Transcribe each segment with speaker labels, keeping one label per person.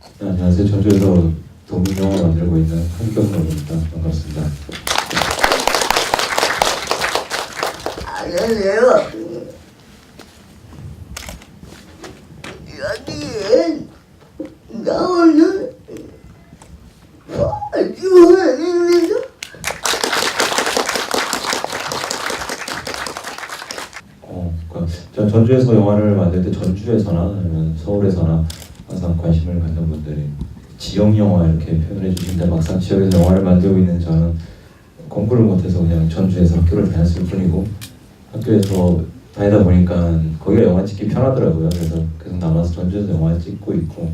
Speaker 1: 네, 안녕하세요. 전주에서 독립영화 만들고 있는 한경록입니다. 반갑습니다.
Speaker 2: 안녕하세요. 여기에 나오는 주원입니다.
Speaker 1: 그러니까 전주에서 영화를 만들 때 전주에서나 아니면 서울에서나 항상 관심을 갖는 분들이 지역 영화 이렇게 표현해 주시는데 막상 지역에서 영화를 만들고 있는 저는 공부를 못해서 그냥 전주에서 학교를 다녔을 뿐이고 학교에서 다니다 보니까 거기가 영화 찍기 편하더라고요. 그래서 계속 남아서 전주에서 영화 찍고 있고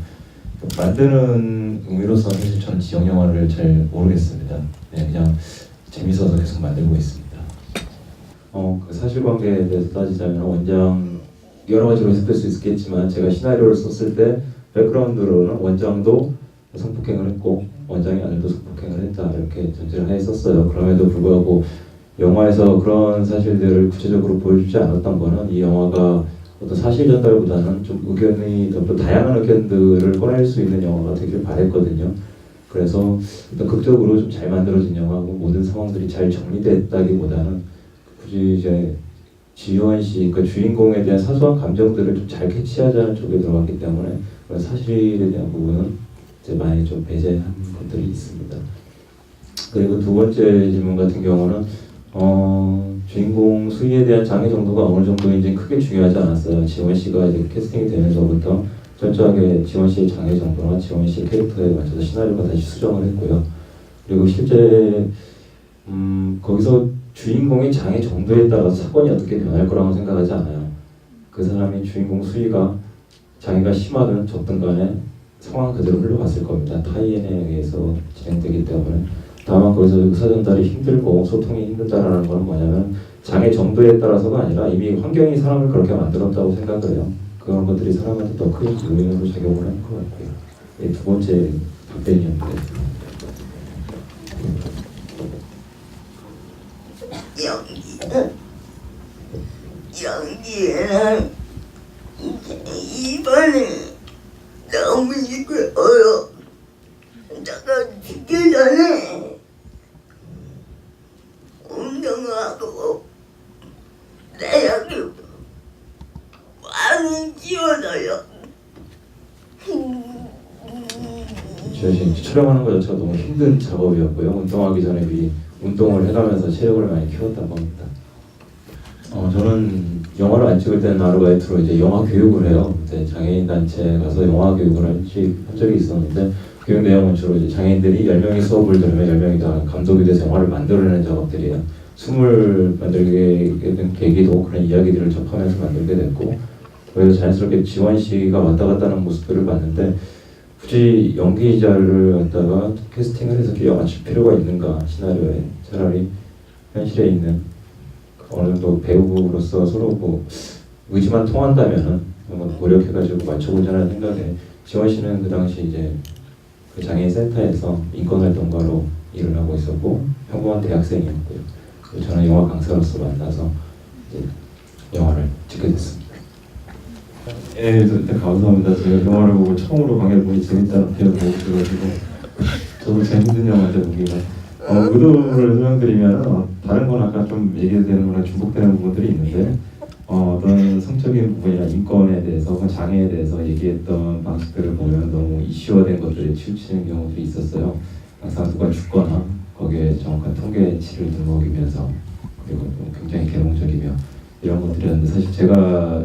Speaker 1: 만드는 의미로서 사실 저는 지역 영화를 잘 모르겠습니다. 그냥 재밌어서 계속 만들고 있습니다. 그 사실관계에 대해서 따지자면 원장 여러 가지로 해석될 수 있겠지만 제가 시나리오를 썼을 때 백그라운드로는 원장도 성폭행을 했고 원장의 아들도 성폭행을 했다 이렇게 전제를 하에 썼어요. 그럼에도 불구하고 영화에서 그런 사실들을 구체적으로 보여주지 않았던 거는 이 영화가 어떤 사실 전달보다는 좀 의견이 더 다양한 의견들을 꺼낼 수 있는 영화가 되길 바랬거든요. 그래서 어떤 극적으로 좀 잘 만들어진 영화고 모든 상황들이 잘 정리됐다기보다는 굳이 이제 지효한 씨, 그 주인공에 대한 사소한 감정들을 좀 잘 캐치하자는 쪽에 들어갔기 때문에 그런 사실에 대한 부분은 이제 많이 좀 배제한 것들이 있습니다. 그리고 두 번째 질문 같은 경우는 주인공 수희에 대한 장애 정도가 어느 정도인지 크게 중요하지 않았어요. 지원 씨가 이제 캐스팅이 되면서부터 철저하게 지원 씨의 장애 정도나 지원 씨의 캐릭터에 맞춰서 시나리오가 다시 수정을 했고요. 그리고 실제 거기서 주인공의 장애 정도에 따라서 사건이 어떻게 변할 거라고 생각하지 않아요. 그 사람이 주인공 수희가 장애가 심하든 적든 간에 상황 그대로 흘러갔을 겁니다. 타이엔에 의해서 진행되기 때문에. 다만 거기서 의사 전달이 힘들고 소통이 힘들다라는 건 뭐냐면 장애 정도에 따라서가 아니라 이미 환경이 사람을 그렇게 만들었다고 생각을 해요. 그런 것들이 사람한테 더 큰 요인으로 작용을 하는 것 같고요. 두 번째 답변이었는데
Speaker 2: 연기는 이번에 너무 이거요. 내가 죽기 전에 운동하고 내 여기 많이 지워져요.
Speaker 1: 지금 촬영하는 것 자체가 너무 힘든 작업이었고요. 운동하기 전에 미리 운동을 해가면서 체력을 많이 키웠다고 합니다. 저는 영화를 안 찍을 때는 아르바이트로 이제 영화 교육을 해요. 그때 장애인 단체에 가서 영화 교육을 한 적이 있었는데 교육 내용은 주로 이제 장애인들이 10명이 수업을 들으면 10명이 다 감독이 돼서 영화를 만들어내는 작업들이에요. 숨을 만들게 된 계기도 그런 이야기들을 접하면서 만들게 됐고 그래서 자연스럽게 지원 씨가 왔다 갔다 하는 모습들을 봤는데 굳이 연기자를 갖다가 캐스팅을 해서 영화 칠 필요가 있는가 시나리오에 차라리 현실에 있는 어느 정도 배우로서 서로 뭐 의지만 통한다면은 한번 노력해가지고 맞춰보자는 생각에 지원 씨는 그 당시 이제 그 장애인 센터에서 인권활동가로 일을 하고 있었고 평범한 대학생이었고요. 저는 영화 강사로서 만나서 이제 영화를 찍게 됐습니다. 일단 감사합니다. 제가 영화를 보고 처음으로 관객을 보니 재밌다는 표현을 보고 들어가지고 저도 재밌는 영화인데 보기가 의도를 설명드리면 다른 건 아까 좀 얘기되는 거랑 중복되는 부분들이 있는데 어떤 성적인 부분이나 인권에 대해서 장애에 대해서 얘기했던 방식들을 보면 너무 이슈화된 것들에 치우치는 경우들이 있었어요. 항상 누가 죽거나 거기에 정확한 통계치를 들먹이면서 그리고 굉장히 개몽적이며 이런 것들이었는데 사실 제가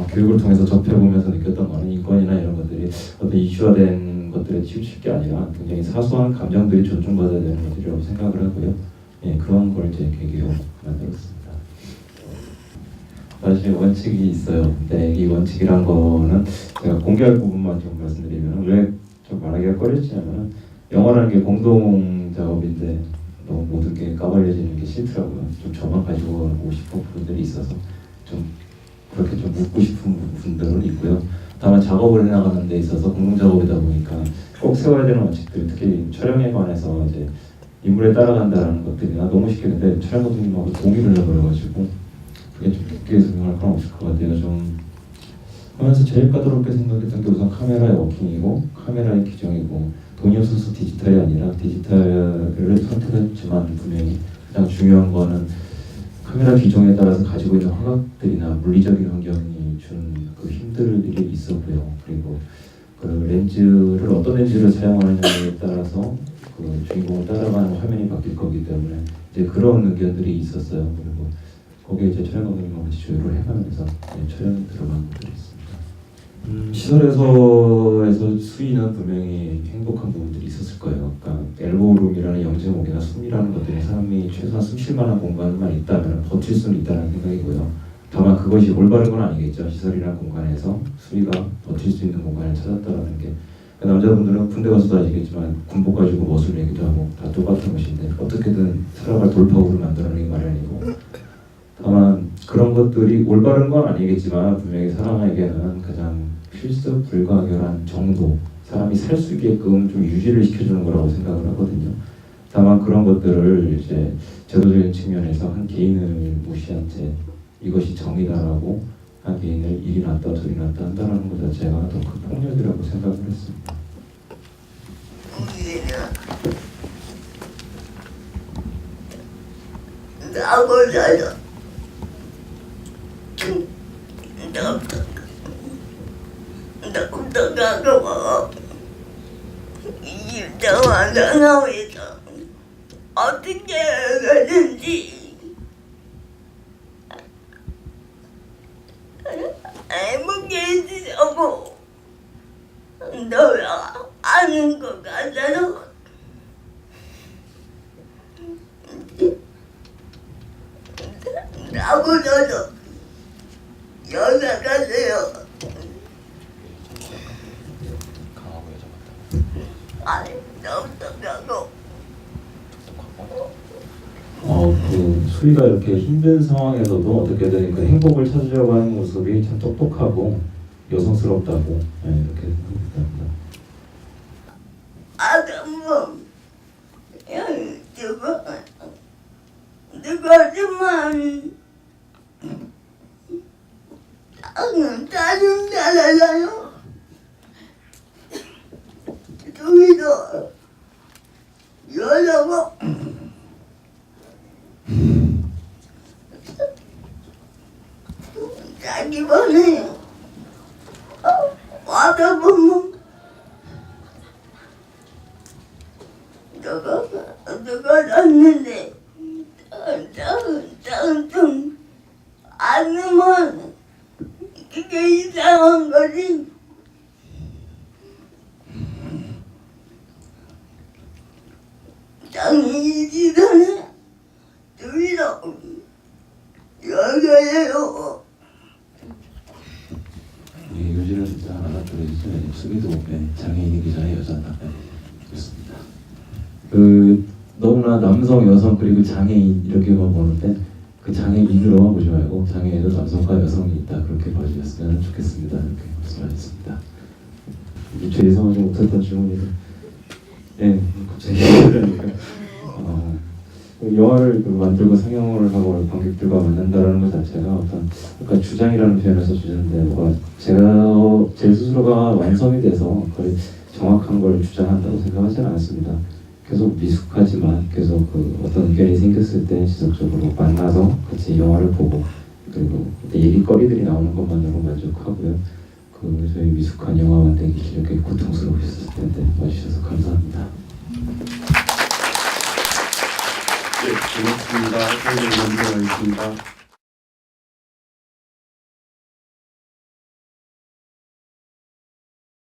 Speaker 1: 교육을 통해서 접해보면서 느꼈던 거는 인권이나 이런 것들이 어떤 이슈화된 것들에 치우칠 게 아니라 굉장히 사소한 감정들이 존중받아야 되는 것들이라고 생각을 하고요. 그런 걸 이제 계기로 만들었습니다. 사실 원칙이 있어요. 근데 이 원칙이란 거는 제가 공개할 부분만 좀 말씀드리면 왜 좀 말하기가 꺼려지냐면 영화라는 게 공동 작업인데 너무 모든 게 까발려지는 게 싫더라고요. 좀 저만 가지고 하고 싶은 부분들이 있어서 좀 그렇게 좀 묻고 싶은 부분들은 있고요. 다만 작업을 해나가는 데 있어서 공동 작업이다 보니까 꼭 세워야 되는 원칙들, 특히 촬영에 관해서 이제 인물에 따라간다는 것들이나 너무 쉽게 근데 촬영 감독님하고 동의를 해버려가지고 그게 좀 깊게 설명할 건 없을 것 같아요. 좀 하면서 제일 까다롭게 생각했던 게 우선 카메라의 워킹이고 카메라의 규정이고 돈이 없어서 디지털이 아니라 디지털을 선택했지만 분명히 가장 중요한 거는 카메라 기종에 따라서 가지고 있는 화각들이나 물리적인 환경이 주는 그 힘들이 있었고요. 그리고 그 렌즈를 어떤 렌즈를 사용하느냐에 따라서 그 주인공을 따라가는 화면이 바뀔 거기 때문에 이제 그런 의견들이 있었어요. 그리고 거기에 이제 촬영 감독님과 같이 조율을 해가면서 촬영에 들어간 것들이 있습니다. 시설에서 수위는 분명히 행복한 부분들이 있었을 거예요. 그러니까 엘보룸이라는 영재목이나 숨이라는 것들이 사람이 최소한 숨 쉴 만한 공간만 있다면 버틸 수는 있다는 생각이고요. 다만 그것이 올바른 건 아니겠죠. 시설이라는 공간에서 수위가 버틸 수 있는 공간을 찾았다는 게 남자분들은 군대 가서도 아시겠지만 군복 가지고 멋을 내기도 하고 다 똑같은 것인데 어떻게든 살아갈 돌파구를 만들어내기 마련이고 다만 그런 것들이 올바른 건 아니겠지만 분명히 사람에게는 가장 필수 불가결한 정도 사람이 살 수 있게끔 좀 유지를 시켜주는 거라고 생각을 하거든요. 다만 그런 것들을 이제 제도적인 측면에서 한 개인을 무시한 채 이것이 정의다라고 한 개인을 일이 낫다 소리 낫다 한다는 것 자체가 더 큰 폭력이라고 생각을 했습니다.
Speaker 2: 나보다도 너무도 가까워. 이 영화 나오면서 어떻게 가는지 행복해지려고 너야 아는 것 같아서 나보다도 여자 같아요.
Speaker 1: 강하고 여자 같다.
Speaker 2: 아니 너무 가고
Speaker 1: 그 수희가 이렇게 힘든 상황에서도 어떻게든 그 행복을 찾으려고 하는 모습이 참 똑똑하고 여성스럽다고 이렇게 생각합니다.
Speaker 2: 아담은 누구지만 나는 다른 나라잖아요. 저기도 여자고 자기 번에 와다 보면 누가 났는데 좀 아니면 그게 이상한 거지. 장인이 전에 둘이서 여자예요.
Speaker 1: 요지를 진짜 하나 들어주세요. 수기도 장애인이기 전에 여자다. 그렇습니다. 너무나 남성, 여성 그리고 장애인 이렇게만 보는데 그 장애인으로만 보지 말고 장애인도 남성과 여성이 있다 그렇게 봐주셨으면 좋겠습니다. 이렇게 말씀하셨습니다. 죄송하지 못했던 질문이고 갑자기 그러니까 영화를 만들고 상영을 하고 관객들과 만난다는 것 자체가 어떤 약간 주장이라는 표현을 써주셨는데 제 스스로가 완성이 돼서 거의 정확한 걸 주장한다고 생각하지는 않습니다. 계속 미숙하지만 계속 그 어떤 의견이 생겼을 때 지속적으로 만나서 같이 영화를 보고 그리고 그때 얘기거리들이 나오는 것만으로 만족하고요. 그 저희 미숙한 영화 만들기 실력이 고통스러우셨을 텐데 와주셔서 감사합니다.
Speaker 3: 네, 고맙습니다. 선생님, 감사하겠습니다.